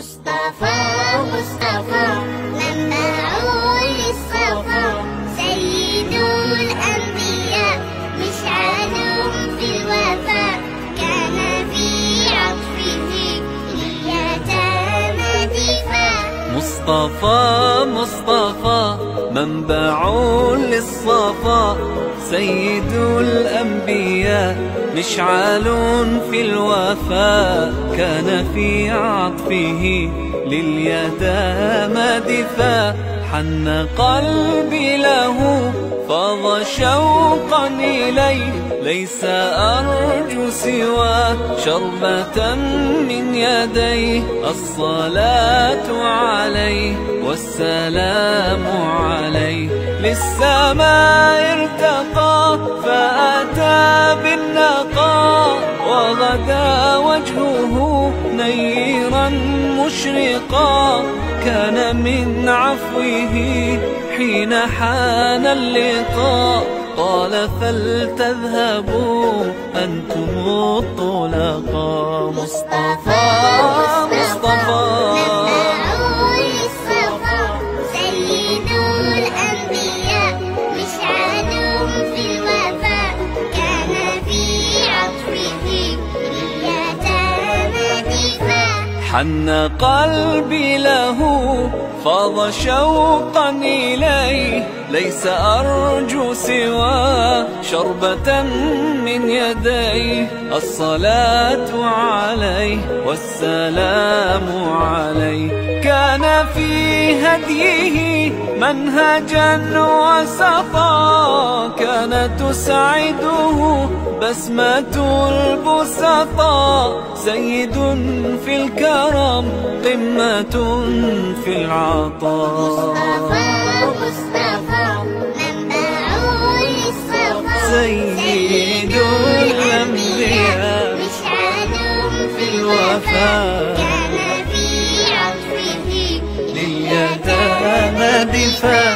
مصطفى مصطفى منبع للصفا، سيد الأنبياء مشعل في الوفاء، كان في عطفه لليتامى دفاع. مصطفى مصطفى منبع للصفا، سيد الأنبياء مشعل في الوفاء، كان في عطفه لليتامى دفاع. حن قلبي له فاض شوقا إليه، ليس أرجو سوى شربة من يديه. الصلاة عليه والسلام عليه، للسماء ارتقى فأتى بالنقاء، وغدا وجهه نيرا مشرقا. كان من عفوه حين حان اللقاء، قال فلتذهبوا أنتم الطلقاء. مصطفى مصطفى سيد الأنبياء مشعل في الوفاء، كان في عطفه لليتامى دفاع. حن قلبي له فاض شوقا إليه، ليس أرجو سوى شربة من يديه. الصلاة عليه والسلام عليه، كان في هديه منهجا وسطا، كانت تسعده بسمة البسطاء. سيد في الكرم قمة في العطاء. مصطفى مصطفى منبع للصفا، سيد الأنبياء مشعل في الوفاء، كان في عطفه لليتامى دفاع.